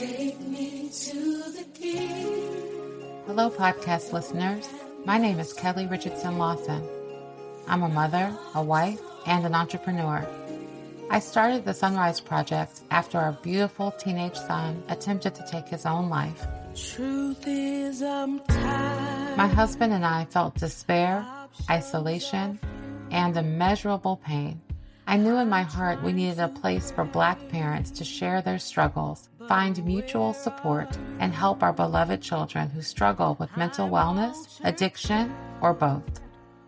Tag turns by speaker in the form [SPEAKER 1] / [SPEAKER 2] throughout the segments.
[SPEAKER 1] Take me to the king.
[SPEAKER 2] Hello, podcast listeners. My name is Kelly Richardson Lawson. I'm a mother, a wife, and an entrepreneur. I started the SonRise Project after our beautiful teenage son attempted to take his own life.
[SPEAKER 1] Truth is, I'm tired.
[SPEAKER 2] My husband and I felt despair, isolation, and immeasurable pain. I knew in my heart we needed a place for Black parents to share their struggles, find mutual support, and help our beloved children who struggle with mental wellness, addiction, or both.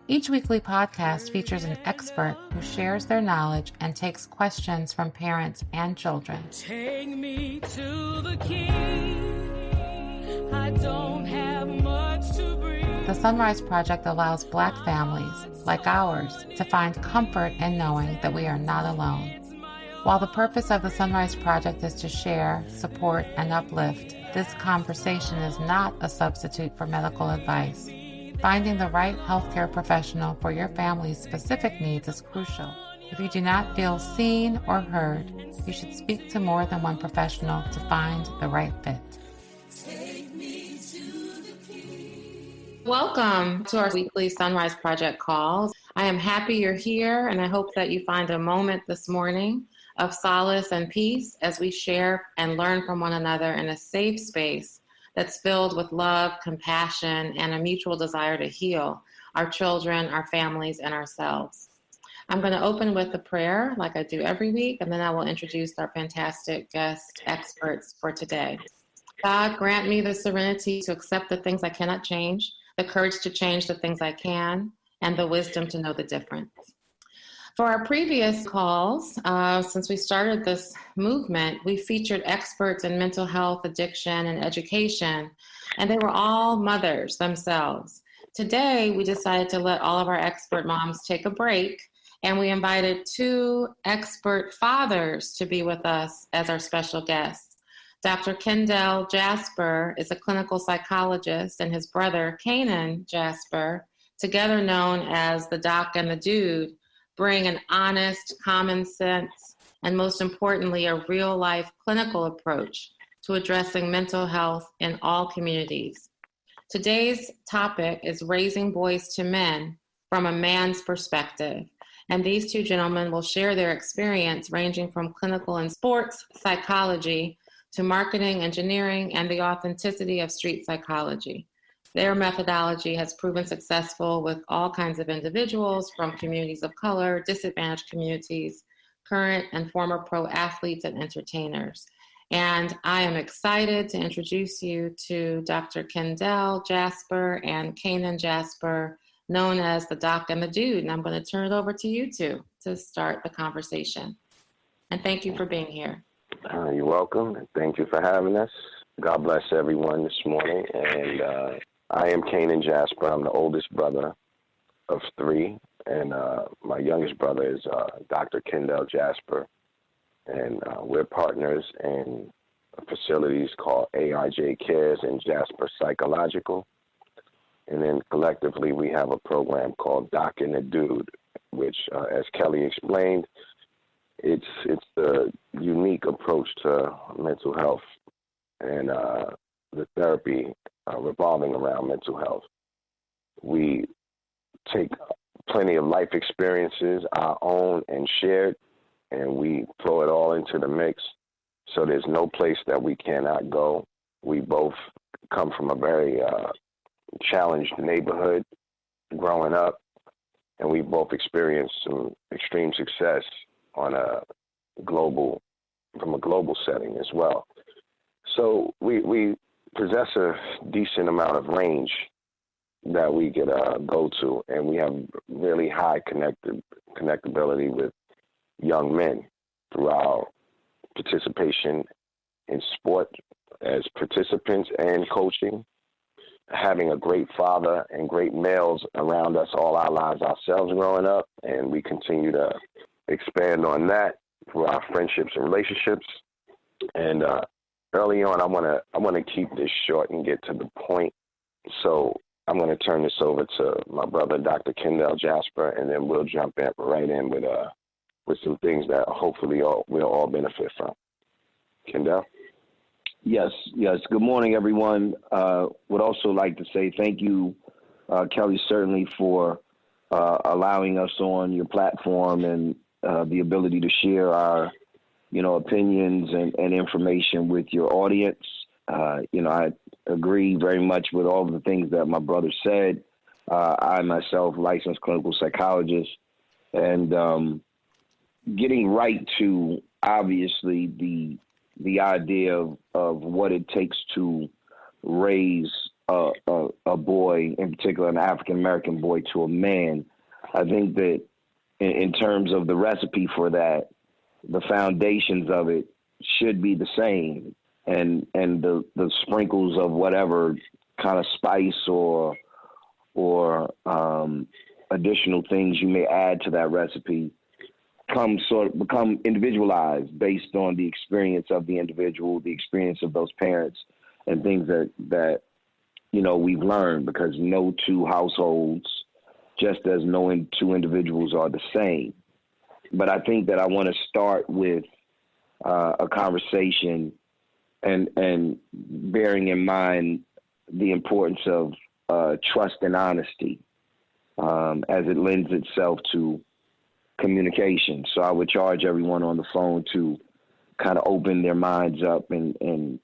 [SPEAKER 2] Each weekly podcast features an expert who shares their knowledge and takes questions from parents and children.
[SPEAKER 1] Take me to the king. I don't have much to bring.
[SPEAKER 2] The SonRise Project allows Black families, like ours, to find comfort in knowing that we are not alone. While the purpose of the SonRise Project is to share, support, and uplift, this conversation is not a substitute for medical advice. Finding the right healthcare professional for your family's specific needs is crucial. If you do not feel seen or heard, you should speak to more than one professional to find the right fit. Welcome to our weekly SonRise Project calls. I am happy you're here, and I hope that you find a moment this morning of solace and peace as we share and learn from one another in a safe space that's filled with love, compassion, and a mutual desire to heal our children, our families, and ourselves. I'm going to open with a prayer like I do every week, and then I will introduce our fantastic guest experts for today. God, grant me the serenity to accept the things I cannot change, the courage to change the things I can, and the wisdom to know the difference. For our previous calls, since we started this movement, we featured experts in mental health, addiction, and education, and they were all mothers themselves. Today, we decided to let all of our expert moms take a break, and we invited two expert fathers to be with us as our special guests. Dr. Kendell Jasper is a clinical psychologist, and his brother, Kainon Jasper, together known as the Doc and the Dude, bring an honest, common sense, and most importantly, a real-life clinical approach to addressing mental health in all communities. Today's topic is raising boys to men from a man's perspective, and these two gentlemen will share their experience ranging from clinical and sports psychology to marketing, engineering, and the authenticity of street psychology. Their methodology has proven successful with all kinds of individuals from communities of color, disadvantaged communities, current and former pro athletes and entertainers. And I am excited to introduce you to Dr. Kendell Jasper and Kainon Jasper, known as the Doc and the Dude. And I'm going to turn it over to you two to start the conversation. And thank you for being here.
[SPEAKER 3] You're welcome, and thank you for having us. God bless everyone this morning. And I am Kainon Jasper. I'm the oldest brother of three, and my youngest brother is Dr. Kendell Jasper. And we're partners in facilities called ARJ Cares and Jasper Psychological. And then collectively, we have a program called Doc and the Dude, which, as Kelly explained, it's the unique approach to mental health and the therapy revolving around mental health. We take plenty of life experiences, our own and shared, and we throw it all into the mix. So there's no place that we cannot go. We both come from a very challenged neighborhood growing up, and we both experienced some extreme success on from a global setting as well. So we possess a decent amount of range that we could go to, and we have really high connectability with young men through our participation in sport as participants and coaching, having a great father and great males around us all our lives ourselves growing up, and we continue to expand on that through our friendships and relationships. And early on, I want to keep this short and get to the point. So I'm going to turn this over to my brother, Dr. Kendell Jasper, and then we'll jump right in with some things that hopefully we'll all benefit from. Kendell? Yes. Good morning, everyone. Would also like to say thank you, Kelly, certainly for allowing us on your platform and the ability to share our, opinions and information with your audience. I agree very much with all of the things that my brother said. I myself, licensed clinical psychologist, and getting right to obviously the idea of what it takes to raise a boy, in particular an African American boy, to a man. I think that in terms of the recipe for that, the foundations of it should be the same, and the sprinkles of whatever kind of spice or additional things you may add to that recipe become individualized based on the experience of the individual, the experience of those parents, and things that we've learned, because no two households, just as no two individuals, are the same. But I think that I want to start with a conversation and bearing in mind the importance of trust and honesty as it lends itself to communication. So I would charge everyone on the phone to kind of open their minds up and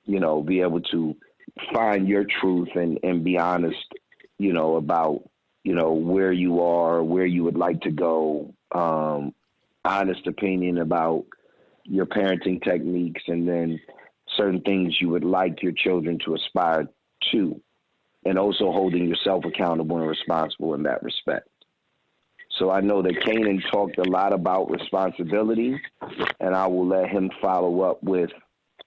[SPEAKER 3] be able to find your truth and be honest, about, where you are, where you would like to go, honest opinion about your parenting techniques, and then certain things you would like your children to aspire to, and also holding yourself accountable and responsible in that respect. So I know that Kainon talked a lot about responsibility, and I will let him follow up with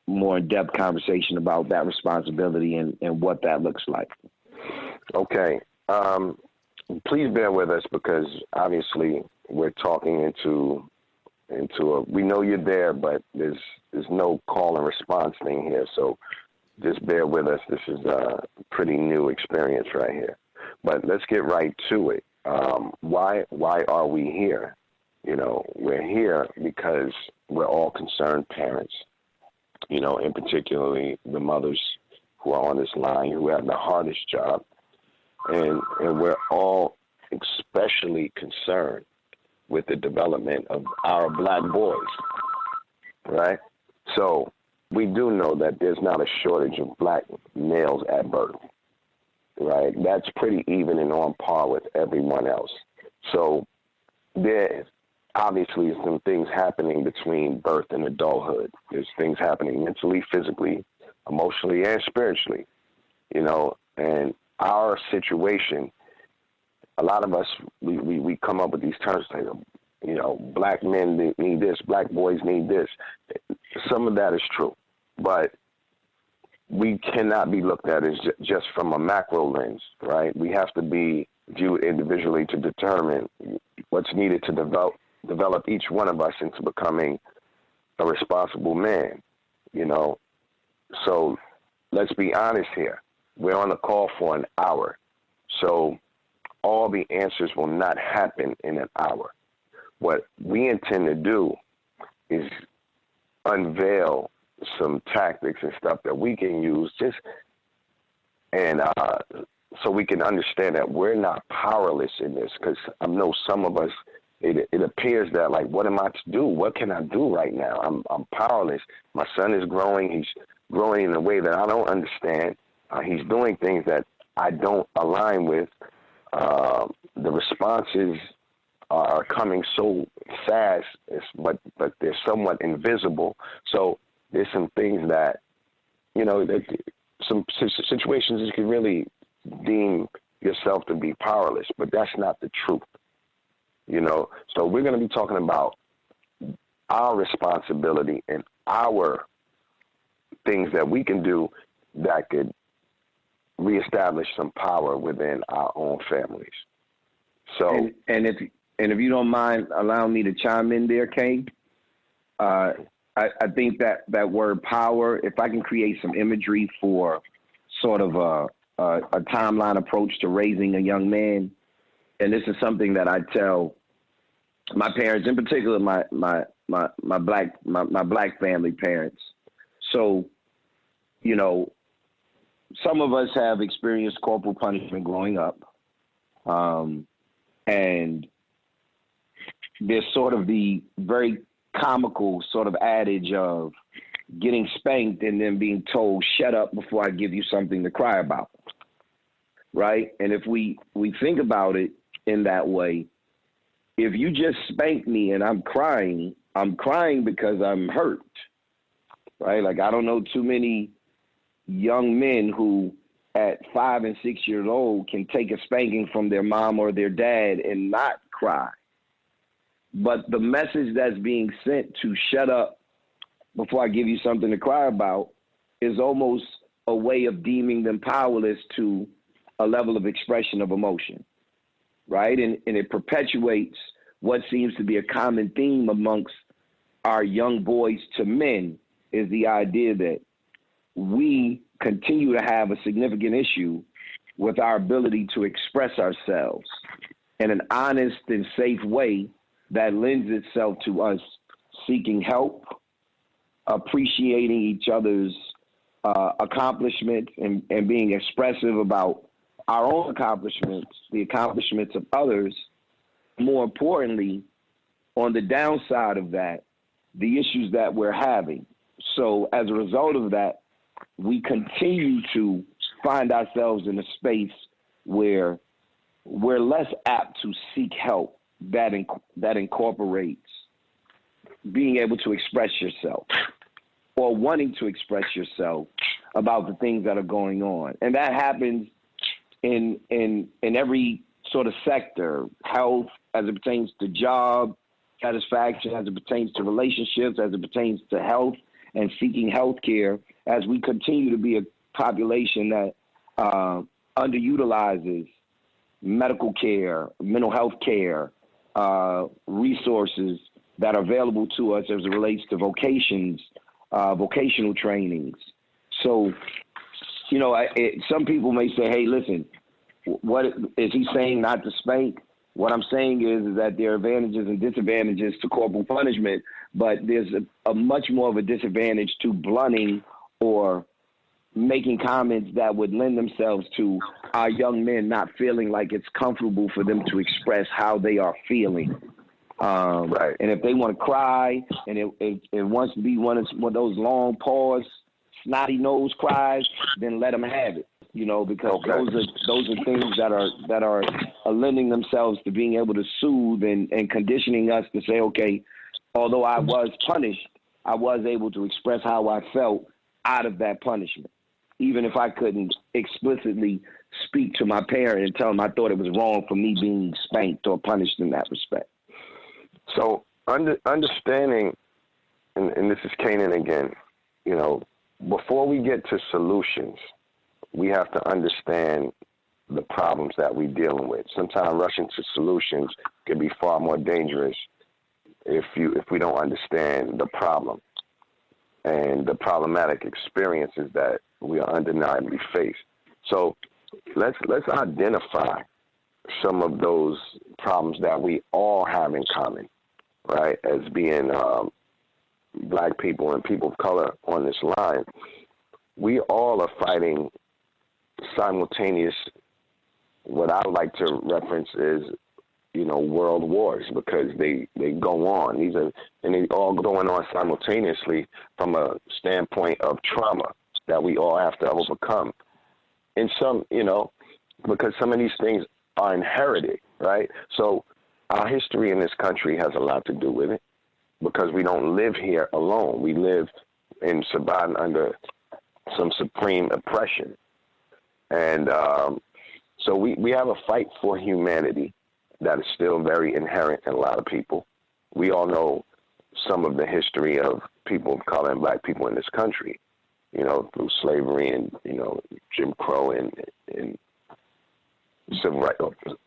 [SPEAKER 3] more in-depth conversation about that responsibility and what that looks like.
[SPEAKER 4] Okay. Please bear with us, because obviously we're talking into we know you're there, but there's no call and response thing here. So just bear with us. This is a pretty new experience right here. But let's get right to it. Why are we here? We're here because we're all concerned parents, and particularly the mothers who are on this line, who have the hardest job. And we're all especially concerned with the development of our Black boys, right? So we do know that there's not a shortage of Black males at birth, right? That's pretty even and on par with everyone else. So there's obviously some things happening between birth and adulthood. There's things happening mentally, physically, emotionally, and spiritually, and our situation, a lot of us, we come up with these terms like, Black men need this, Black boys need this. Some of that is true, but we cannot be looked at as just from a macro lens, right? We have to be viewed individually to determine what's needed to develop each one of us into becoming a responsible man, So let's be honest here. We're on a call for an hour. So all the answers will not happen in an hour. What we intend to do is unveil some tactics and stuff that we can use so we can understand that we're not powerless in this, because I know some of us, it appears that, like, what am I to do? What can I do right now? I'm powerless. My son is growing. He's growing in a way that I don't understand. He's doing things that I don't align with. The responses are coming so fast, but they're somewhat invisible. So there's some things that, some situations you can really deem yourself to be powerless, but that's not the truth. So we're going to be talking about our responsibility and our things that we can do that could reestablish some power within our own families. So,
[SPEAKER 3] and if you don't mind allowing me to chime in there, Kane, I think that word power, if I can create some imagery for sort of a timeline approach to raising a young man, and this is something that I tell my parents, in particular my black family parents. So
[SPEAKER 4] you know, some of us have experienced corporal punishment growing up. And there's sort of the very comical sort of adage of getting spanked and then being told, shut up before I give you something to cry about. Right? And if we think about it in that way, if you just spank me and I'm crying because I'm hurt. Right? Like, I don't know too many young men who at 5 and 6 years old can take a spanking from their mom or their dad and not cry. But the message that's being sent to shut up before I give you something to cry about is almost a way of deeming them powerless to a level of expression of emotion, right? And it perpetuates what seems to be a common theme amongst our young boys to men, is the idea that we continue to have a significant issue with our ability to express ourselves in an honest and safe way that lends itself to us seeking help, appreciating each other's accomplishments, and being expressive about our own accomplishments, the accomplishments of others. More importantly, on the downside of that, the issues that we're having. So as a result of that, we continue to find ourselves in a space where we're less apt to seek help that incorporates being able to express yourself or wanting to express yourself about the things that are going on. And that happens in every sort of sector: health as it pertains to job satisfaction, as it pertains to relationships, as it pertains to health and seeking health care, as we continue to be a population that underutilizes medical care, mental health care, resources that are available to us as it relates to vocations, vocational trainings. So, you know, some people may say, hey, listen, what is he saying, not to spank? What I'm saying is that there are advantages and disadvantages to corporal punishment, but there's a much more of a disadvantage to blunting or making comments that would lend themselves to our young men not feeling like it's comfortable for them to express how they are feeling.
[SPEAKER 3] Right.
[SPEAKER 4] And if they want to cry and it wants to be one of those long pause, snotty nose cries, then let them have it. You know, because those are things that are lending themselves to being able to soothe and conditioning us to say, okay, although I was punished, I was able to express how I felt out of that punishment, even if I couldn't explicitly speak to my parent and tell them I thought it was wrong for me being spanked or punished in that respect.
[SPEAKER 3] So understanding, and this is Kainon again, you know, before we get to solutions, we have to understand the problems that we're dealing with. Sometimes rushing to solutions can be far more dangerous if we don't understand the problem and the problematic experiences that we are undeniably faced. So let's identify some of those problems that we all have in common, right? As being Black people and people of color on this line, we all are fighting simultaneous, what I would like to reference is, you know, world wars, because they go on. And they all going on simultaneously from a standpoint of trauma that we all have to overcome. And some, you know, because some of these things are inherited, right? So our history in this country has a lot to do with it, because we don't live here alone. We live in surviving under some supreme oppression. And so we have a fight for humanity that is still very inherent in a lot of people. We all know some of the history of people of color and Black people in this country, you know, through slavery and, you know, Jim Crow and civil rights,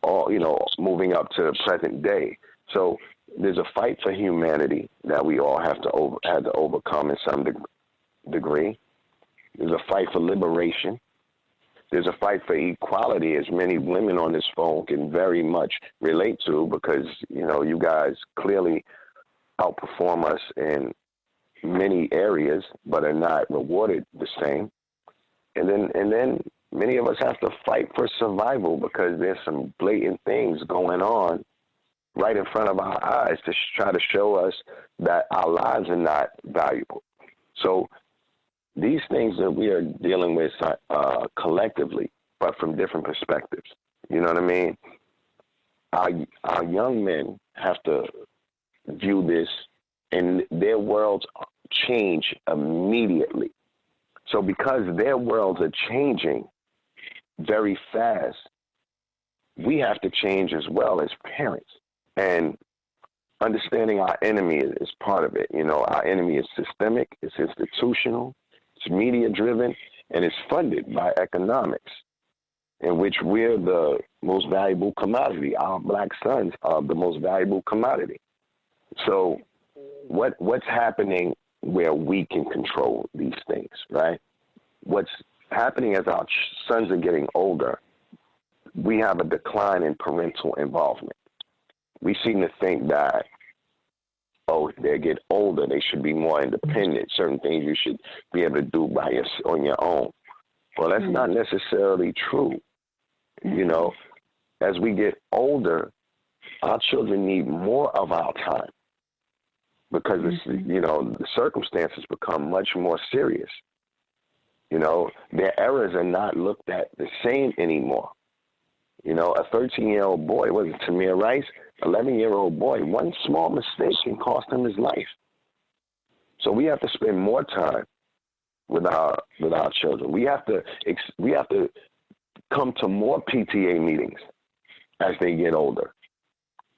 [SPEAKER 3] all, you know, moving up to the present day. So there's a fight for humanity that we all had to overcome in some degree. There's a fight for liberation. There's a fight for equality, as many women on this phone can very much relate to, because, you know, you guys clearly outperform us in many areas, but are not rewarded the same. And then many of us have to fight for survival because there's some blatant things going on right in front of our eyes to try to show us that our lives are not valuable. So these things that we are dealing with collectively, but from different perspectives. You know what I mean? Our young men have to view this, and their worlds change immediately. So because their worlds are changing very fast, we have to change as well as parents. And understanding our enemy is part of it. You know, our enemy is systemic, it's institutional, it's media-driven, and it's funded by economics, in which we're the most valuable commodity. Our black sons are the most valuable commodity. So what's happening where we can control these things, right? What's happening as our sons are getting older, we have a decline in parental involvement. We seem to think that, oh, they get older, they should be more independent. Certain things you should be able to do on your own. Well, that's not necessarily true. You know, as we get older, our children need more of our time because, you know, the circumstances become much more serious. You know, their errors are not looked at the same anymore. You know, a 13-year-old boy, was it Tamir Rice? 11-year-old boy, one small mistake can cost him his life. So we have to spend more time with our children. We have to come to more PTA meetings as they get older.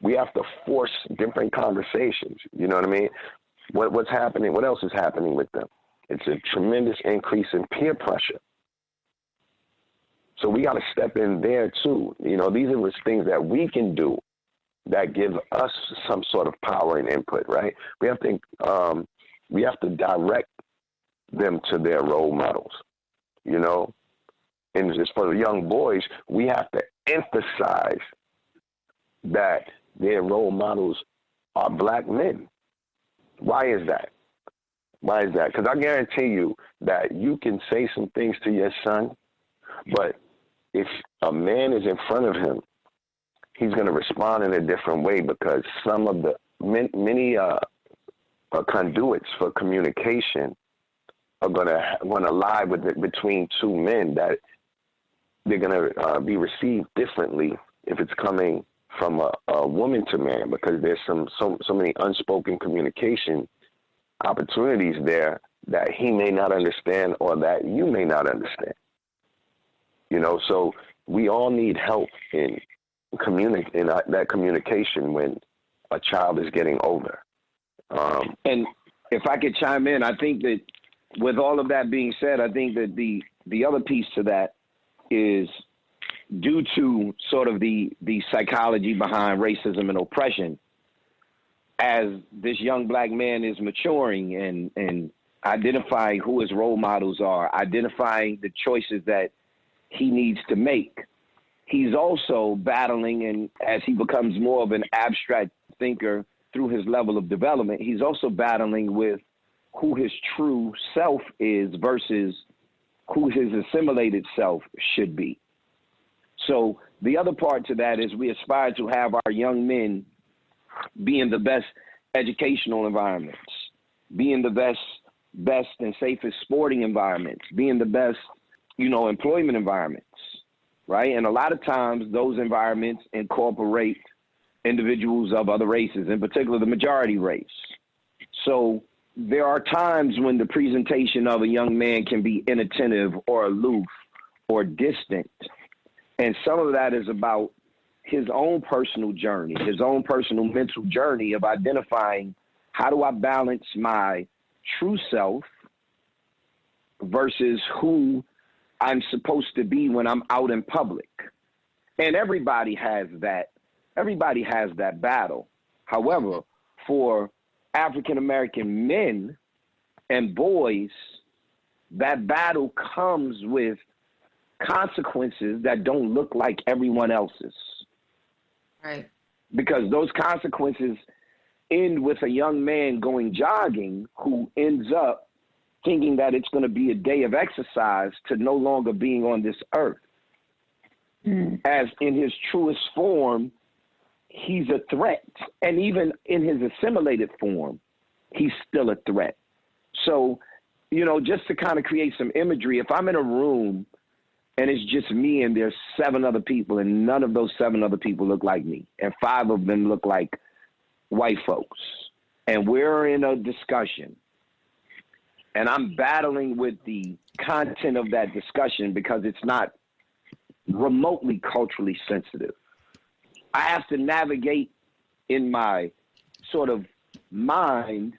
[SPEAKER 3] We have to force different conversations. You know what I mean? What's happening? What else is happening with them? It's a tremendous increase in peer pressure. So we got to step in there too. You know, these are the things that we can do that give us some sort of power and input, right? We have to direct them to their role models, you know? And as for the young boys, we have to emphasize that their role models are black men. Why is that? Why is that? Because I guarantee you that you can say some things to your son, but if a man is in front of him, he's going to respond in a different way because some of the many conduits for communication are going to lie between two men that they're going to be received differently if it's coming from a woman to man, because there's so many unspoken communication opportunities there that he may not understand or that you may not understand. You know, so we all need help in that communication when a child is getting older.
[SPEAKER 5] And if I could chime in, I think that with all of that being said, I think that the other piece to that is due to sort of the psychology behind racism and oppression. As this young black man is maturing and identifying who his role models are, identifying the choices that he needs to make, he's also battling, and as he becomes more of an abstract thinker through his level of development, he's also battling with who his true self is versus who his assimilated self should be. So the other part to that is we aspire to have our young men be in the best educational environments, be in the best and safest sporting environments, be in the best, employment environments, right? And a lot of times those environments incorporate individuals of other races, in particular the majority race. So there are times when the presentation of a young man can be inattentive or aloof or distant. And some of that is about his own personal journey, his own personal mental journey of identifying how do I balance my true self versus who I'm supposed to be when I'm out in public. And everybody has that. Everybody has that battle. However, for African-American men and boys, that battle comes with consequences that don't look like everyone else's.
[SPEAKER 2] Right.
[SPEAKER 5] Because those consequences end with a young man going jogging who ends up thinking that it's going to be a day of exercise to no longer being on this earth. As in his truest form, he's a threat. And even in his assimilated form, he's still a threat. So, you know, just to kind of create some imagery, if I'm in a room and it's just me and there's 7 other people and none of those 7 other people look like me and 5 of them look like white folks, and we're in a discussion and I'm battling with the content of that discussion because it's not remotely culturally sensitive, I have to navigate in my sort of mind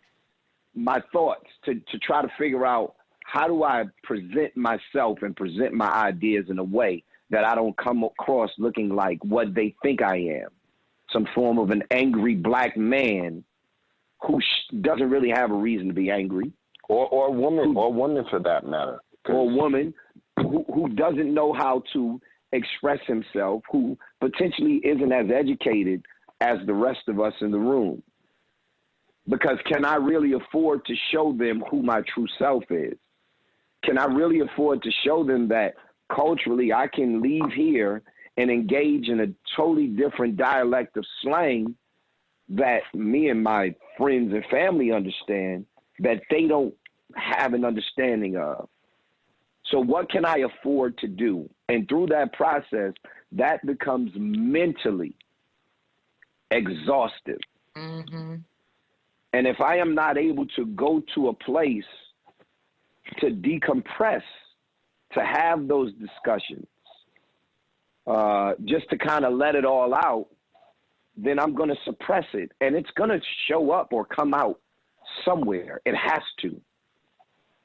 [SPEAKER 5] my thoughts to try to figure out how do I present myself and present my ideas in a way that I don't come across looking like what they think I am, some form of an angry black man who doesn't really have a reason to be angry.
[SPEAKER 3] Or a woman, or woman for that matter.
[SPEAKER 5] Or a woman who doesn't know how to express himself, who potentially isn't as educated as the rest of us in the room. Because can I really afford to show them who my true self is? Can I really afford to show them that culturally I can leave here and engage in a totally different dialect of slang that me and my friends and family understand that they don't have an understanding of? So what can I afford to do? And through that process, that becomes mentally exhaustive.
[SPEAKER 2] Mm-hmm.
[SPEAKER 5] And if I am not able to go to a place to decompress, to have those discussions, just to kind of let it all out, then I'm going to suppress it. And it's going to show up or come out somewhere. It has to.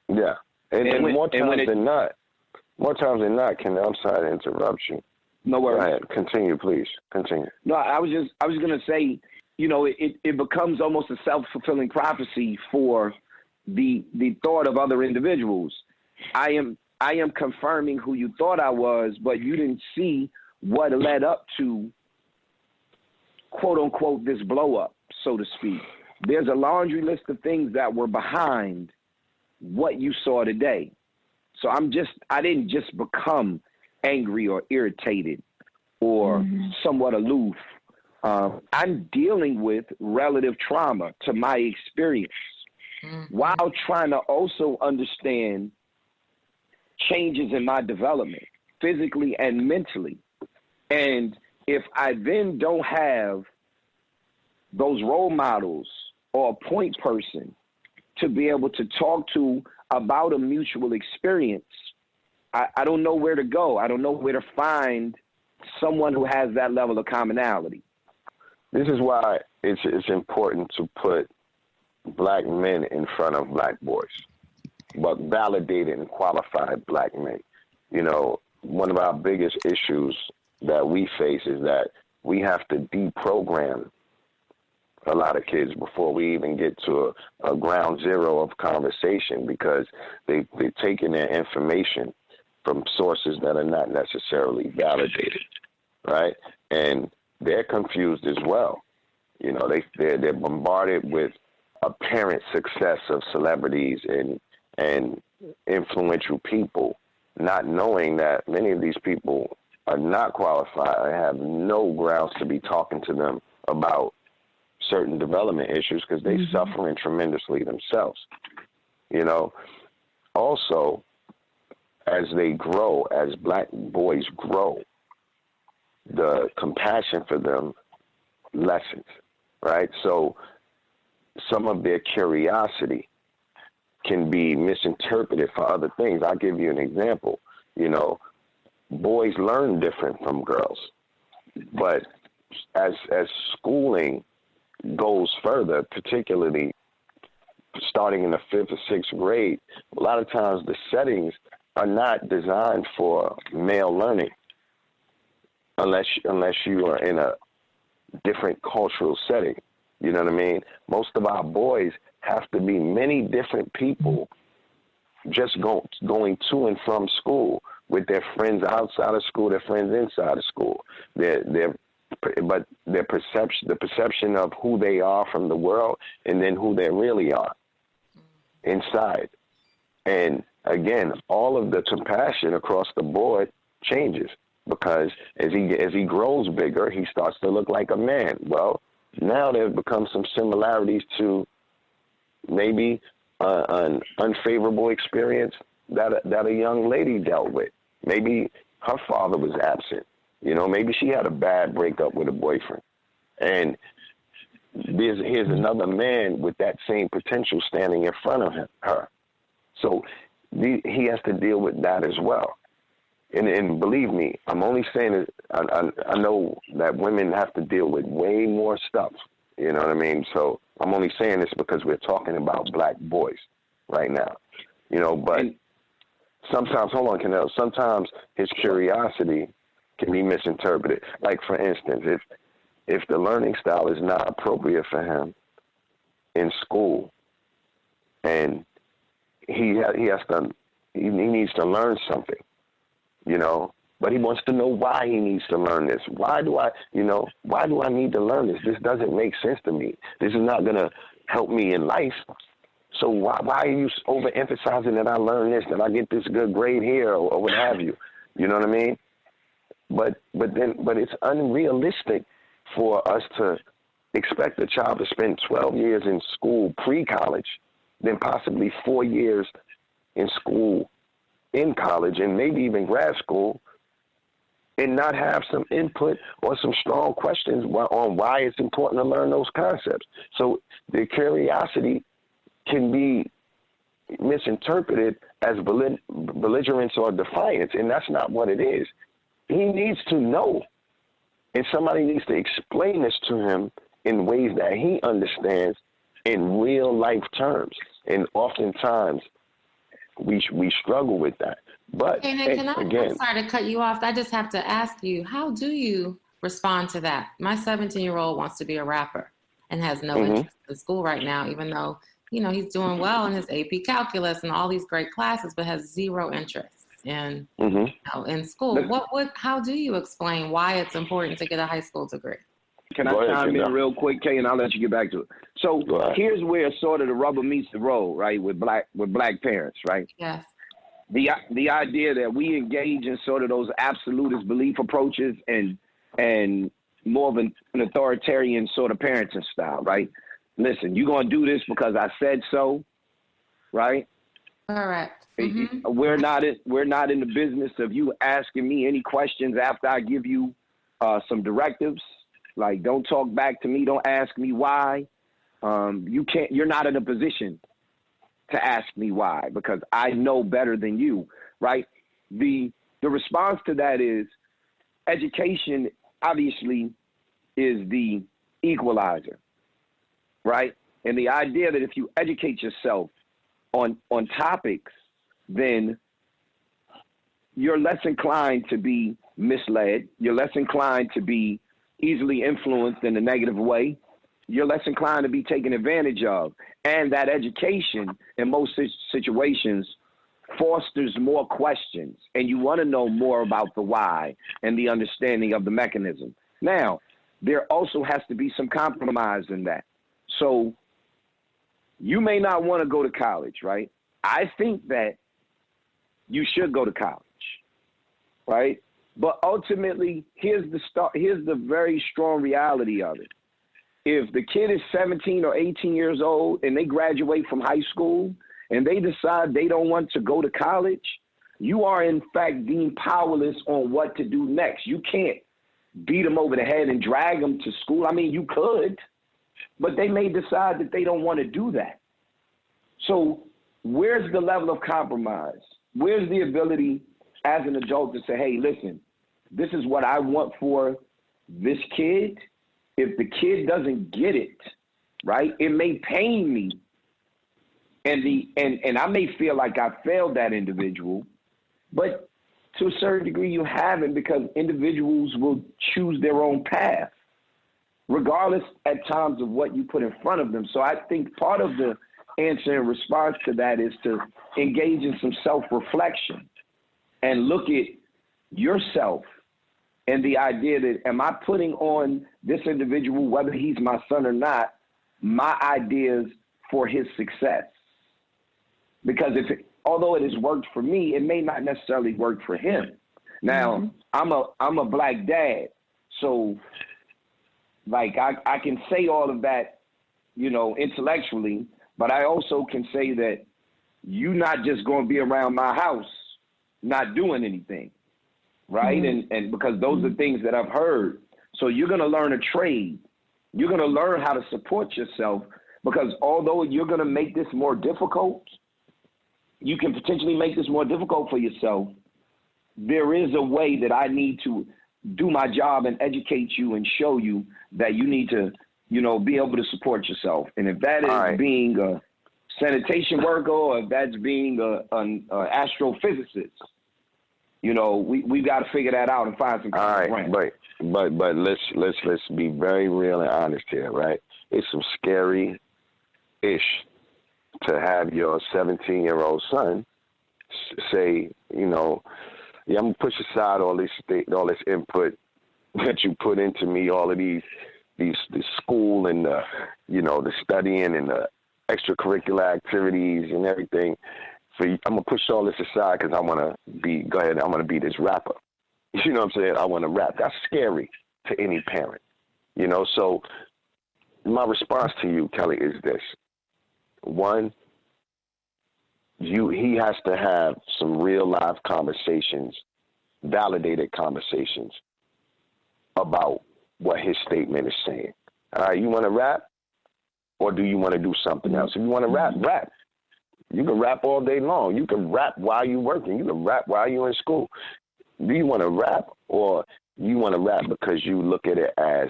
[SPEAKER 3] Yeah. And more times than not, Kendell, I'm sorry to interrupt you.
[SPEAKER 5] No worries.
[SPEAKER 3] Go ahead. Continue, please. Continue.
[SPEAKER 5] No, I was just going to say, you know, it becomes almost a self-fulfilling prophecy for the thought of other individuals. I am confirming who you thought I was, but you didn't see what led up to, quote unquote, this blow up, so to speak. There's a laundry list of things that were behind what you saw today. So I didn't just become angry or irritated or somewhat aloof. I'm dealing with relative trauma to my experience while trying to also understand changes in my development, physically and mentally. And if I then don't have those role models or a point person to be able to talk to about a mutual experience, I don't know where to go. I don't know where to find someone who has that level of commonality.
[SPEAKER 3] This is why it's important to put black men in front of black boys, but validated and qualified black men. You know, one of our biggest issues that we face is that we have to deprogram a lot of kids before we even get to a ground zero of conversation, because they've taken their information from sources that are not necessarily validated, right? And they're confused as well. You know, they're bombarded with apparent success of celebrities and influential people, not knowing that many of these people are not qualified. I have no grounds to be talking to them about certain development issues because they're suffering tremendously themselves. You know, also, as they grow, as black boys grow, the compassion for them lessens, right? So some of their curiosity can be misinterpreted for other things. I'll give you an example. You know, boys learn different from girls, but as schooling goes further, particularly starting in the 5th or 6th grade, a lot of times the settings are not designed for male learning unless you are in a different cultural setting. You know what I mean? Most of our boys have to be many different people just going to and from school with their friends outside of school, their friends inside of school. But the perception of who they are from the world, and then who they really are inside. And again, all of the compassion across the board changes because as he grows bigger, he starts to look like a man. Well, now there have become some similarities to maybe an unfavorable experience that a young lady dealt with. Maybe her father was absent. Maybe she had a bad breakup with a boyfriend. And here's another man with that same potential standing in front of her. So he has to deal with that as well. And believe me, I'm only saying it, I know that women have to deal with way more stuff. You know what I mean? So I'm only saying this because we're talking about black boys right now. But sometimes, hold on, Kendell, sometimes his curiosity can be misinterpreted. Like, for instance, if the learning style is not appropriate for him in school, and he needs to learn something, but he wants to know why he needs to learn this. Why do I need to learn this? This doesn't make sense to me. This is not going to help me in life. So why are you overemphasizing that I learn this, that I get this good grade here, or what have you? You know what I mean? But it's unrealistic for us to expect a child to spend 12 years in school pre-college, then possibly 4 years in school in college, and maybe even grad school, and not have some input or some strong questions on why it's important to learn those concepts. So the curiosity can be misinterpreted as belligerence or defiance, and that's not what it is. He needs to know, and somebody needs to explain this to him in ways that he understands in real life terms. And oftentimes we struggle with that. But
[SPEAKER 2] I'm sorry to cut you off. I just have to ask you, how do you respond to that? My 17-year-old wants to be a rapper and has no interest in school right now, even though, he's doing well in his AP calculus and all these great classes, but has zero interest in school. How do you explain why it's important to get a high school degree?
[SPEAKER 5] Can I chime in real quick, Kay, and I'll let you get back to it. So here's where sort of the rubber meets the road, right, with black parents, right?
[SPEAKER 2] Yes.
[SPEAKER 5] The idea that we engage in sort of those absolutist belief approaches and more of an authoritarian sort of parenting style, right? Listen, you're going to do this because I said so, right?
[SPEAKER 2] Correct.
[SPEAKER 5] We're not in the business of you asking me any questions after I give you some directives. Like, don't talk back to me. Don't ask me why. You're not in a position to ask me why because I know better than you, right? The response to that is education obviously is the equalizer, right? And the idea that if you educate yourself on topics, then you're less inclined to be misled. You're less inclined to be easily influenced in a negative way. You're less inclined to be taken advantage of. And that education in most situations fosters more questions. And you want to know more about the why and the understanding of the mechanism. Now, there also has to be some compromise in that. So you may not want to go to college, right? I think that you should go to college, right? But ultimately, here's the very strong reality of it. If the kid is 17 or 18 years old and they graduate from high school and they decide they don't want to go to college, you are in fact deemed powerless on what to do next. You can't beat them over the head and drag them to school. I mean, you could, but they may decide that they don't want to do that. So where's the level of compromise? Where's the ability as an adult to say, hey, listen, this is what I want for this kid. If the kid doesn't get it, right, it may pain me. And I may feel like I failed that individual, but to a certain degree you haven't, because individuals will choose their own path, regardless at times of what you put in front of them. So I think part of the answer and response to that is to engage in some self-reflection and look at yourself and the idea that, am I putting on this individual, whether he's my son or not, my ideas for his success? Because although it has worked for me, it may not necessarily work for him. Now, I'm a black dad, so like I can say all of that, you know, intellectually, but I also can say that you're not just going to be around my house not doing anything, right? And because those are things that I've heard. So you're going to learn a trade. You're going to learn how to support yourself, because although you're going to make this more difficult, you can potentially make this more difficult for yourself. There is a way that I need to do my job and educate you and show you that you need to, you know, be able to support yourself. And if that is being a sanitation worker, or if that's being an astrophysicist, you know, we got to figure that out and find some common ground.
[SPEAKER 4] But let's be very real and honest here, right? It's some scary-ish to have your 17-year-old son say, you know, yeah, I'm gonna push aside all this input that you put into me, all of these school and you know, the studying and the extracurricular activities and everything. I'm gonna push all this aside because I want to be. Go ahead, I'm gonna be this rapper. You know what I'm saying? I want to rap. That's scary to any parent. You know, so my response to you, Kelly, is this: one, he has to have some real live conversations, validated conversations about what his statement is saying. All right, you want to rap, or do you want to do something else? If you want to rap, rap. You can rap all day long. You can rap while you're working. You can rap while you're in school. Do you want to rap, or you want to rap because you look at it as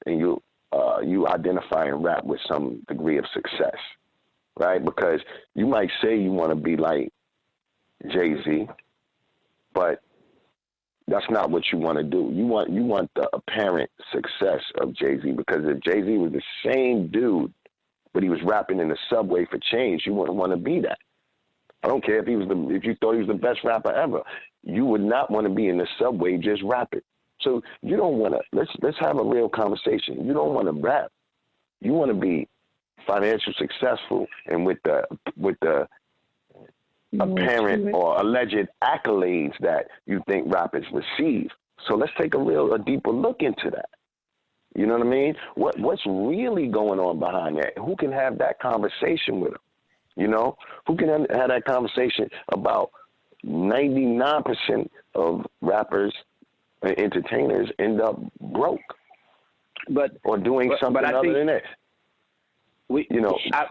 [SPEAKER 4] you identify and rap with some degree of success? Right? Because you might say you want to be like Jay-Z, but that's not what you want to do. You want the apparent success of Jay-Z, because if Jay-Z was the same dude, but he was rapping in the subway for change, you wouldn't want to be that. I don't care if you thought he was the best rapper ever. You would not want to be in the subway just rapping. So you don't want to. Let's have a real conversation. You don't want to rap. You want to be financially successful and with the apparent or alleged accolades that you think rappers receive. So let's take a deeper look into that. You know what I mean? What's really going on behind that? Who can have that conversation with him? You know, who can have that conversation about 99% of rappers and entertainers end up broke, or doing something other than that.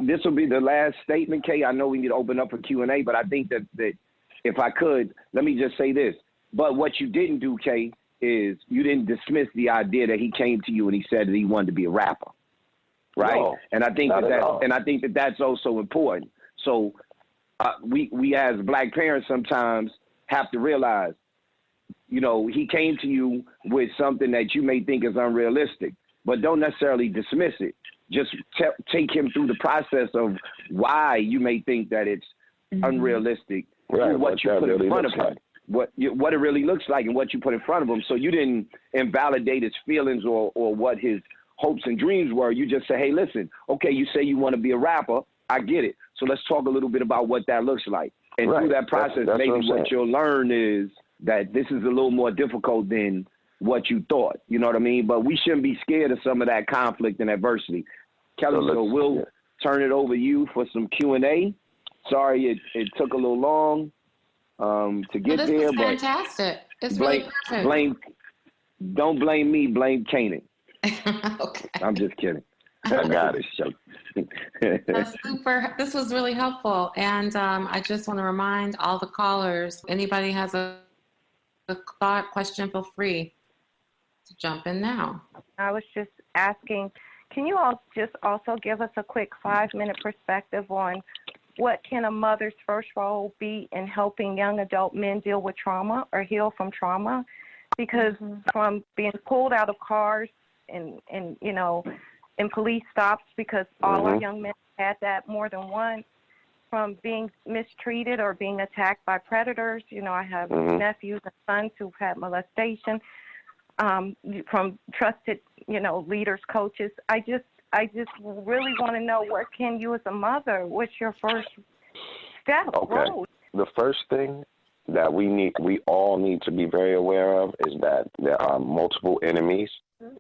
[SPEAKER 5] This will be the last statement, Kay. I know we need to open up for Q&A, but I think that if I could, let me just say this. But what you didn't do, Kay, is you didn't dismiss the idea that he came to you and he said that he wanted to be a rapper, right? No, and I think that's also important. So we as black parents sometimes have to realize, you know, he came to you with something that you may think is unrealistic, but don't necessarily dismiss it. Just take him through the process of why you may think that it's unrealistic,
[SPEAKER 4] right,
[SPEAKER 5] what you put in front of him. What it really looks like and what you put in front of him. So you didn't invalidate his feelings or what his hopes and dreams were. You just say, hey, listen, okay, you say you want to be a rapper. I get it. So let's talk a little bit about what that looks like. And through that process, that's maybe what you'll learn is that this is a little more difficult than what you thought. You know what I mean? But we shouldn't be scared of some of that conflict and adversity. Kelly, so we'll turn it over to you for some Q&A. Sorry it took a little long to get there.
[SPEAKER 2] This is fantastic. It's really perfect.
[SPEAKER 5] Don't blame me. Blame Kainon.
[SPEAKER 2] Okay.
[SPEAKER 5] I'm just kidding.
[SPEAKER 4] I got it.
[SPEAKER 2] That's super. This was really helpful. And I just want to remind all the callers, anybody has a thought, question, feel free to jump in now.
[SPEAKER 6] I was just asking, can you all just also give us a quick 5-minute perspective on what can a mother's first role be in helping young adult men deal with trauma or heal from trauma? Because from being pulled out of cars and you know, in police stops, because all our young men had that more than once, from being mistreated or being attacked by predators. You know, I have nephews and sons who've had molestation, from trusted, you know, leaders, coaches. I just really want to know, what can you as a mother, what's your first Jeff,
[SPEAKER 3] Okay.
[SPEAKER 6] Rose.
[SPEAKER 3] The first thing that we all need to be very aware of is that there are multiple enemies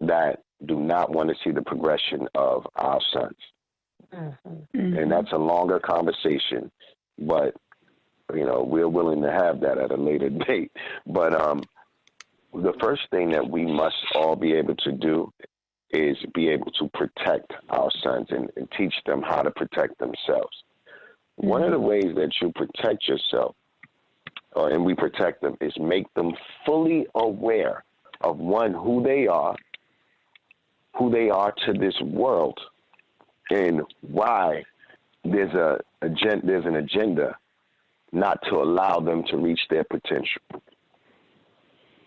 [SPEAKER 3] that do not want to see the progression of our sons. And that's a longer conversation, but we're willing to have that at a later date. But the first thing that we must all be able to do is be able to protect our sons and teach them how to protect themselves. One of the ways that you protect yourself, and we protect them, is make them fully aware of, one, who they are to this world, and why there's an agenda not to allow them to reach their potential.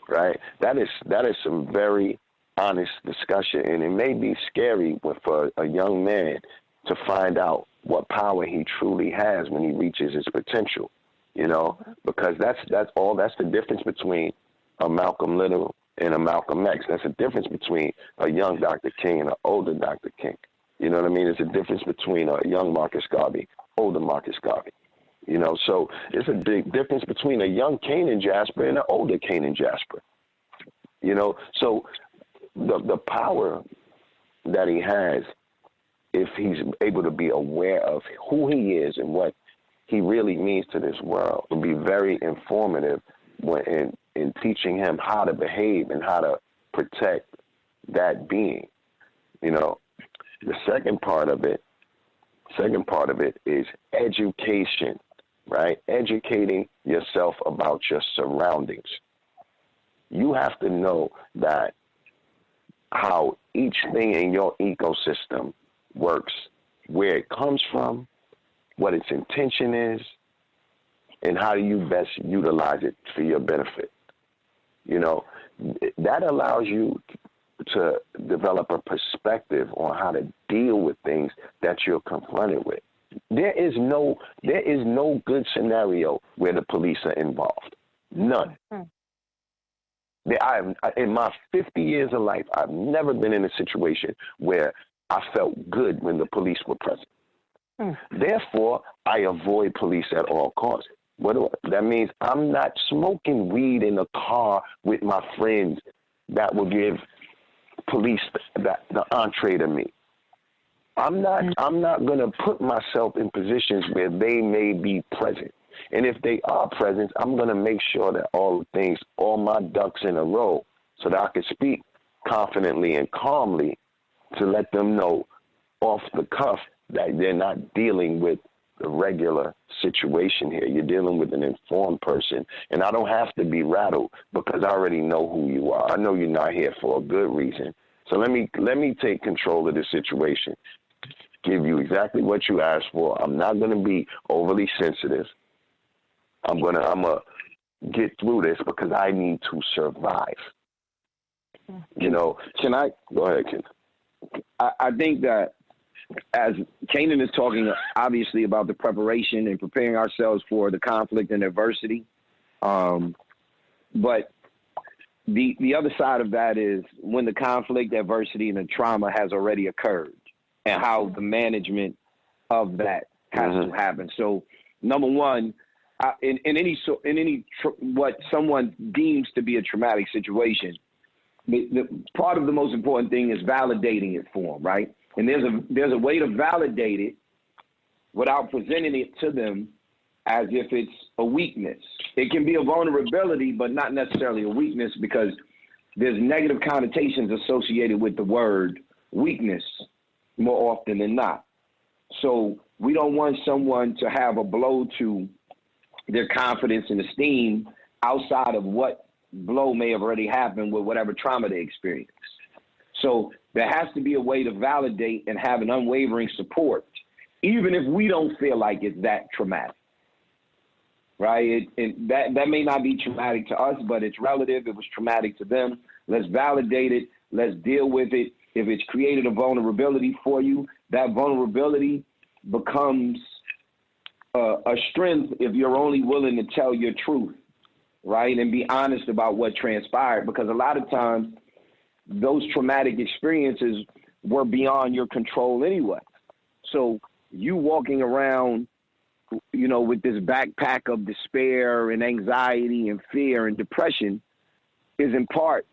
[SPEAKER 3] Right? That is some very honest discussion, and it may be scary for a young man to find out what power he truly has when he reaches his potential. Because that's the difference between a Malcolm Little and a Malcolm X. That's the difference between a young Dr. King and an older Dr. King. You know what I mean? It's a difference between a young Marcus Garvey, older Marcus Garvey. So it's a big difference between a young Kainon Jasper and an older Kainon Jasper. So the power that he has, if he's able to be aware of who he is and what he really means to this world, will be very informative in teaching him how to behave and how to protect that being. The second part of it is education, right? Educating yourself about your surroundings. You have to know that how each thing in your ecosystem works, where it comes from, what its intention is, and how do you best utilize it for your benefit. That allows you to develop a perspective on how to deal with things that you're confronted with. There is no good scenario where the police are involved. None. In my 50 years of life, I've never been in a situation where I felt good when the police were present. Therefore, I avoid police at all costs. That means I'm not smoking weed in a car with my friends that will give police the entree to me. I'm not going to put myself in positions where they may be present. And if they are present, I'm going to make sure that all my ducks in a row, so that I can speak confidently and calmly to let them know off the cuff that they're not dealing with the regular situation here. You're dealing with an informed person, and I don't have to be rattled because I already know who you are. I know you're not here for a good reason. So let me take control of the situation, give you exactly what you asked for. I'm not going to be overly sensitive. I'm gonna get through this because I need to survive.
[SPEAKER 5] Can I
[SPEAKER 3] go ahead, Ken?
[SPEAKER 5] I think that as Kainon is talking obviously about the preparation and preparing ourselves for the conflict and adversity, but the other side of that is when the conflict, adversity, and the trauma has already occurred, and how the management of that has to happen. So, number one, in any what someone deems to be a traumatic situation, the part of the most important thing is validating it for them, right? And there's a way to validate it without presenting it to them as if it's a weakness. It can be a vulnerability, but not necessarily a weakness, because there's negative connotations associated with the word weakness more often than not. So we don't want someone to have a blow to their confidence and esteem outside of what blow may have already happened with whatever trauma they experienced. So there has to be a way to validate and have an unwavering support, even if we don't feel like it's that traumatic, right? That may not be traumatic to us, but it's relative. It was traumatic to them. Let's validate it. Let's deal with it. If it's created a vulnerability for you, that vulnerability becomes a strength if you're only willing to tell your truth, right? And be honest about what transpired, because a lot of times those traumatic experiences were beyond your control anyway. So you walking around with this backpack of despair and anxiety and fear and depression is in part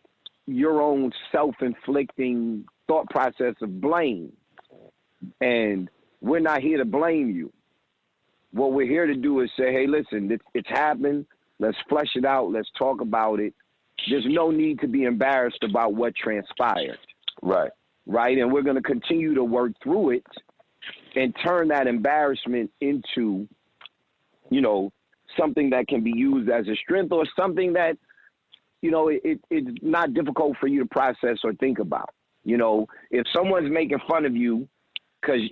[SPEAKER 5] your own self-inflicting thought process of blame. And we're not here to blame you. What we're here to do is say, hey, listen, it's happened. Let's flesh it out. Let's talk about it. There's no need to be embarrassed about what transpired.
[SPEAKER 4] Right.
[SPEAKER 5] Right. And we're going to continue to work through it and turn that embarrassment into, something that can be used as a strength, or something that, it's not difficult for you to process or think about. If someone's making fun of you because,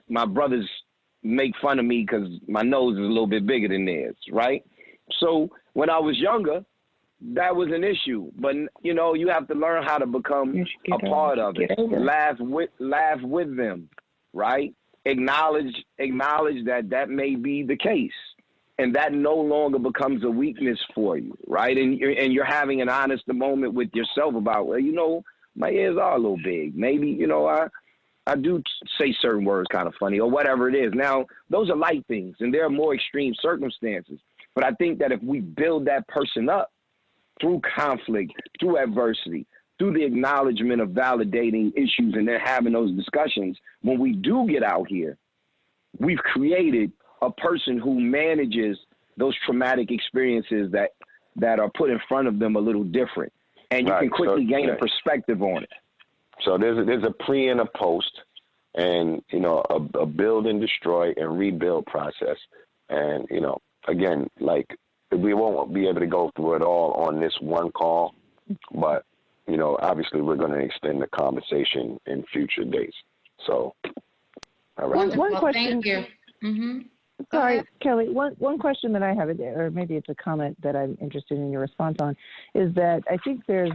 [SPEAKER 5] my brothers make fun of me because my nose is a little bit bigger than theirs, right? So when I was younger, that was an issue. But, you have to learn how to become a part of it. Laugh with them, right? Acknowledge that may be the case. And that no longer becomes a weakness for you, right? And you're having an honest moment with yourself about, well, my ears are a little big. Maybe, I do say certain words kind of funny or whatever it is. Now, those are light things, and there are more extreme circumstances. But I think that if we build that person up through conflict, through adversity, through the acknowledgement of validating issues and then having those discussions, when we do get out here, we've created a person who manages those traumatic experiences that are put in front of them a little different. And you can quickly gain a perspective on it.
[SPEAKER 4] So there's a pre and a post, and, a build and destroy and rebuild process. And, again, like, we won't be able to go through it all on this one call, but, obviously we're going to extend the conversation in future days. So, all right.
[SPEAKER 2] Wonderful.
[SPEAKER 7] One question.
[SPEAKER 2] Thank you. Mm-hmm.
[SPEAKER 7] Sorry, Kelly, one question that I have, or maybe it's a comment that I'm interested in your response on, is that I think there's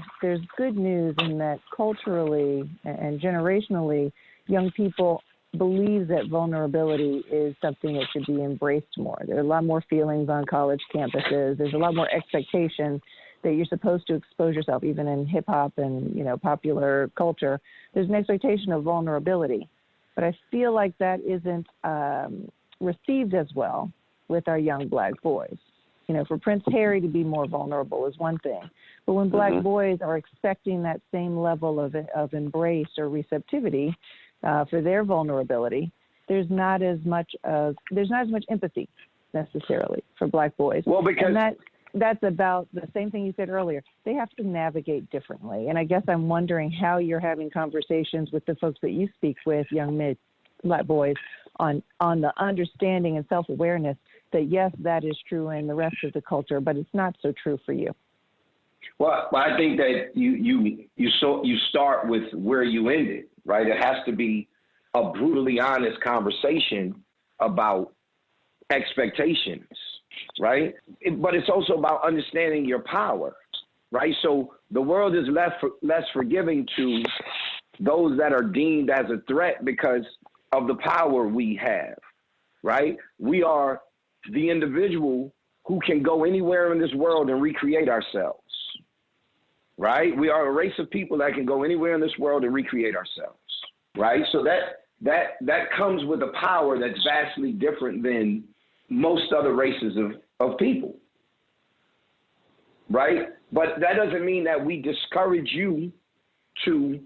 [SPEAKER 7] good news in that culturally and generationally, young people believe that vulnerability is something that should be embraced more. There are a lot more feelings on college campuses. There's a lot more expectation that you're supposed to expose yourself, even in hip hop and, popular culture. There's an expectation of vulnerability, but I feel like that isn't received as well with our young Black boys. For Prince Harry to be more vulnerable is one thing, but when Black boys are expecting that same level of embrace or receptivity for their vulnerability, there's not as much empathy necessarily for Black boys.
[SPEAKER 5] Well, because
[SPEAKER 7] that's about the same thing you said earlier. They have to navigate differently, and I guess I'm wondering how you're having conversations with the folks that you speak with, young Black boys, on the understanding and self-awareness that, yes, that is true in the rest of the culture, but it's not so true for you.
[SPEAKER 5] Well, I think that you start with where you ended, right? It has to be a brutally honest conversation about expectations, right? But it's also about understanding your power, right? So the world is less forgiving to those that are deemed as a threat because of the power we have, right? We are the individual who can go anywhere in this world and recreate ourselves, right? We are a race of people that can go anywhere in this world and recreate ourselves, right? So that comes with a power that's vastly different than most other races of people, right? But that doesn't mean that we discourage you to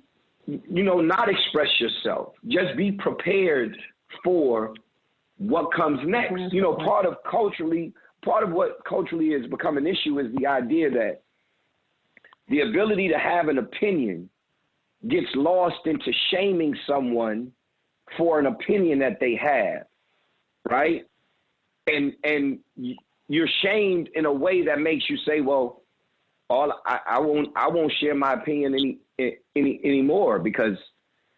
[SPEAKER 5] not express yourself. Just be prepared for what comes next. Part of what culturally has become an issue is the idea that the ability to have an opinion gets lost into shaming someone for an opinion that they have, right? And you're shamed in a way that makes you say, well, I won't share my opinion anymore because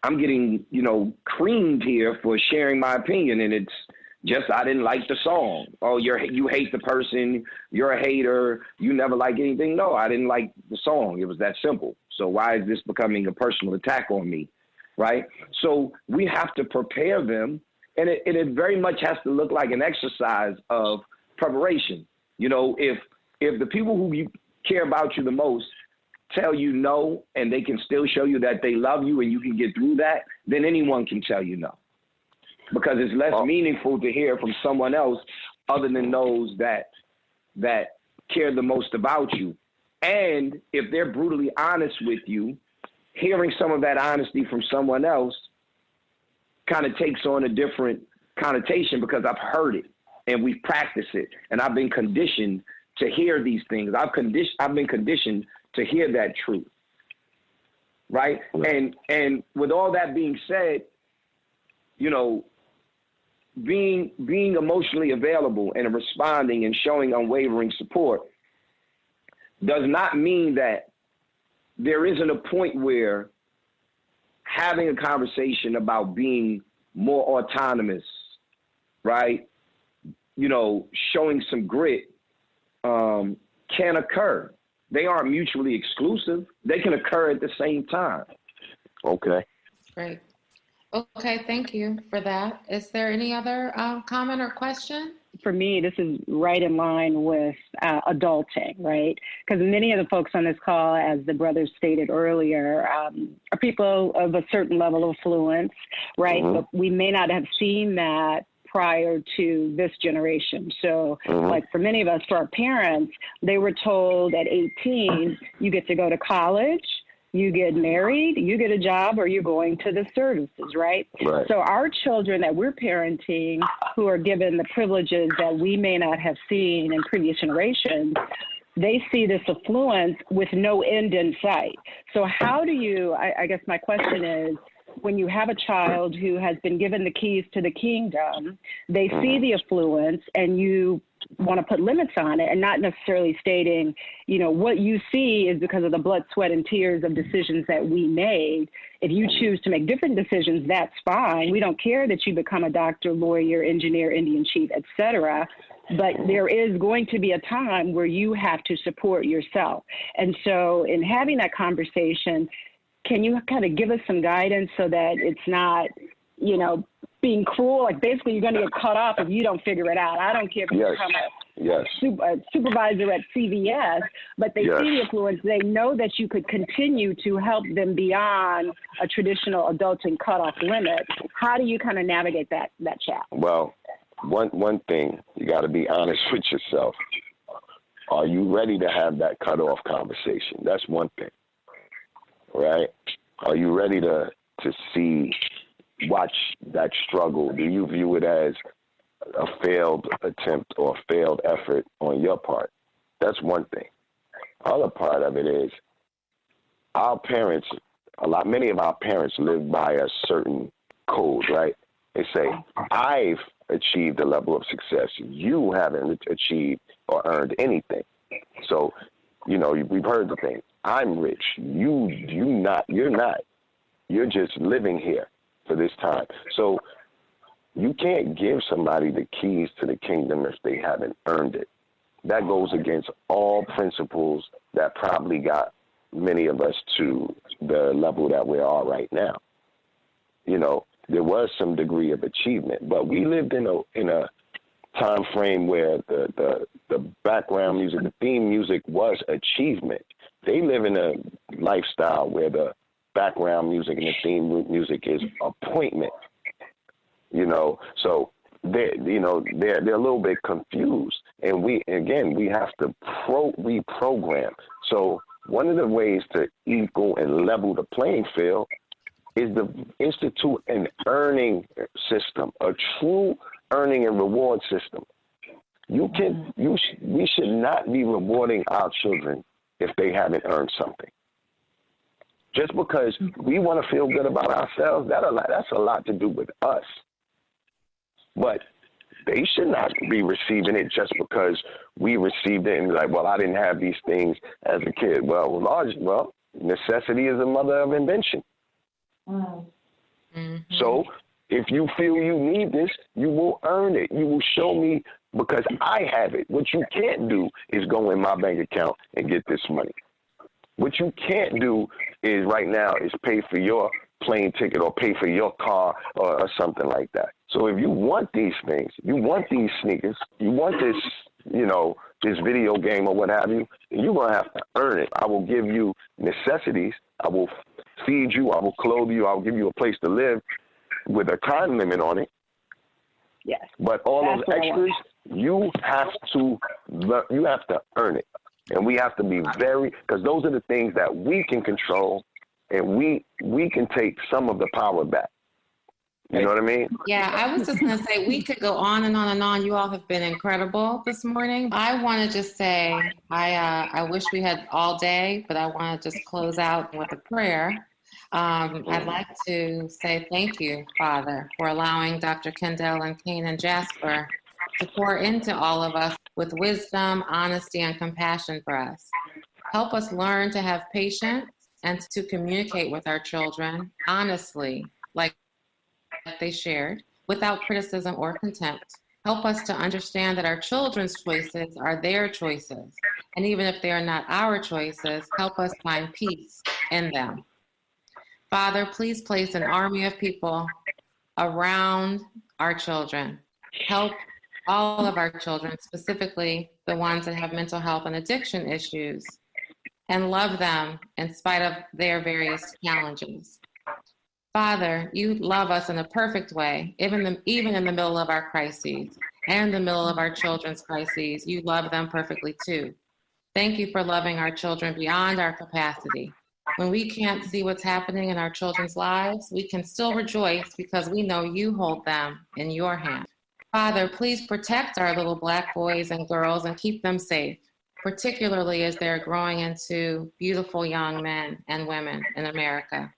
[SPEAKER 5] I'm getting, creamed here for sharing my opinion, and it's just I didn't like the song. Oh, you hate the person, you're a hater, you never like anything. No, I didn't like the song. It was that simple. So why is this becoming a personal attack on me, right? So we have to prepare them, and it very much has to look like an exercise of preparation. If the people who care about you the most tell you no, and they can still show you that they love you and you can get through that, then anyone can tell you no. because it's less meaningful to hear from someone else other than those that care the most about you. And if they're brutally honest with you, hearing some of that honesty from someone else kind of takes on a different connotation because I've heard it and we've practiced it, and I've been conditioned to hear these things. I've been conditioned to hear that truth, right? And with all that being said, you know, being emotionally available and responding and showing unwavering support does not mean that there isn't a point where having a conversation about being more autonomous, right? You know, showing some grit can occur. They aren't mutually exclusive. They can occur at the same time.
[SPEAKER 4] Okay.
[SPEAKER 2] Great. Okay, thank you for that. Is there any other comment or question?
[SPEAKER 8] For me, this is right in line with adulting, right? Because many of the folks on this call, as the brothers stated earlier, are people of a certain level of affluence, right?
[SPEAKER 4] Mm-hmm.
[SPEAKER 8] But we may not have seen that prior to this generation. So like for many of us, for our parents, they were told at 18, you get to go to college, you get married, you get a job, or you're going to the services, right? So our children that we're parenting, who are given the privileges that we may not have seen in previous generations, they see this affluence with no end in sight. So how do you, I guess my question is, when you have a child who has been given the keys to the kingdom, they see the affluence and you want to put limits on it, and not necessarily stating, you know, what you see is because of the blood, sweat, and tears of decisions that we made. If you choose to make different decisions, that's fine. We don't care that you become a doctor, lawyer, engineer, Indian chief, etc. But there is going to be a time where you have to support yourself. And so in having that conversation, can you kind of give us some guidance so that it's not, you know, being cruel? Like basically you're going to get cut off if you don't figure it out. I don't care if you become a supervisor at CVS, but they see the influence. They know that you could continue to help them beyond a traditional adulting cutoff limit. How do you kind of navigate that chat?
[SPEAKER 4] Well, one thing, you got to be honest with yourself. Are you ready to have that cutoff conversation? That's one thing. Right? Are you ready to watch that struggle? Do you view it as a failed attempt or a failed effort on your part? That's one thing. Other part of it is our parents, many of our parents live by a certain code, right? They say, I've achieved a level of success. You haven't achieved or earned anything. So, you know, we've heard the thing. I'm rich. You're not. You're just living here for this time. So you can't give somebody the keys to the kingdom if they haven't earned it. That goes against all principles that probably got many of us to the level that we are right now. You know, there was some degree of achievement, but we lived in a time frame where the background music, the theme music was achievement. They live in a lifestyle where the background music and the theme music is appointment. You know, so they're a little bit confused, and we have to reprogram. So one of the ways to equal and level the playing field is to institute an earning system, a true earning and reward system. We should not be rewarding our children if they haven't earned something. Just because we want to feel good about ourselves, that's a lot to do with us. But they should not be receiving it just because we received it and be like, well, I didn't have these things as a kid. Well, necessity is the mother of invention.
[SPEAKER 2] Wow. Mm-hmm.
[SPEAKER 4] So if you feel you need this, you will earn it. You will show me because I have it. What you can't do is go in my bank account and get this money. What you can't do is right now is pay for your plane ticket or pay for your car or something like that. So if you want these things, you want these sneakers, you want this, this video game or what have you, you're going to have to earn it. I will give you necessities. I will feed you. I will clothe you. I will give you a place to live with a time limit on it.
[SPEAKER 8] Yes.
[SPEAKER 3] But all
[SPEAKER 8] That's
[SPEAKER 3] those extras, you have to earn it. And we have to be because those are the things that we can control, and we can take some of the power back. You know what I mean?
[SPEAKER 2] Yeah, I was just going to say, we could go on and on and on. You all have been incredible this morning. I want to just say, I wish we had all day, but I want to just close out with a prayer. I'd like to say thank you, Father, for allowing Dr. Kendell and Kainon Jasper to pour into all of us with wisdom, honesty, and compassion for us. Help us learn to have patience and to communicate with our children honestly, like they shared, without criticism or contempt. Help us to understand that our children's choices are their choices. And even if they are not our choices, help us find peace in them. Father, please place an army of people around our children. Help all of our children, specifically the ones that have mental health and addiction issues, and love them in spite of their various challenges. Father, you love us in a perfect way, even in the middle of our crises and in the middle of our children's crises. You love them perfectly too. Thank you for loving our children beyond our capacity. When we can't see what's happening in our children's lives, we can still rejoice because we know you hold them in your hand. Father, please protect our little Black boys and girls and keep them safe, particularly as they're growing into beautiful young men and women in America.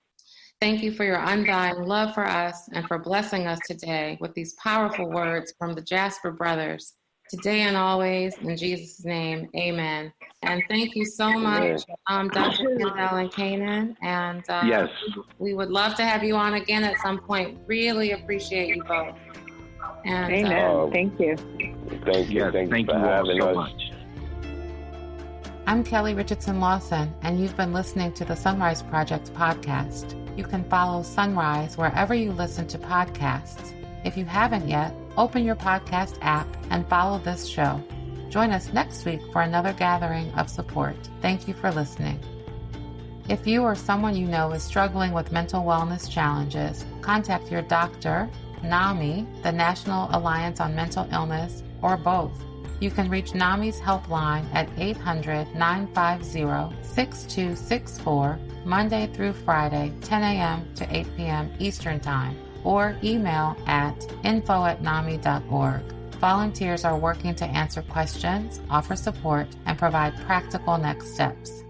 [SPEAKER 2] Thank you for your undying love for us and for blessing us today with these powerful words from the Jasper brothers, today and always, in Jesus' name, amen. And thank you so much, Dr. Kendell and Kainon. And
[SPEAKER 3] yes,
[SPEAKER 2] we would love to have you on again at some point. Really appreciate you both. And,
[SPEAKER 8] amen. Thank you.
[SPEAKER 3] Thank you.
[SPEAKER 5] Yes,
[SPEAKER 3] thank you for having
[SPEAKER 5] so
[SPEAKER 3] us.
[SPEAKER 5] much.
[SPEAKER 2] I'm Kelly Richardson Lawson, and you've been listening to the SonRise Project podcast. You can follow SonRise wherever you listen to podcasts. If you haven't yet, open your podcast app and follow this show. Join us next week for another gathering of support. Thank you for listening. If you or someone you know is struggling with mental wellness challenges, contact your doctor, NAMI, the National Alliance on Mental Illness, or both. You can reach NAMI's helpline at 800-950-6264, Monday through Friday, 10 a.m. to 8 p.m. Eastern Time, or email at info@nami.org. Volunteers are working to answer questions, offer support, and provide practical next steps.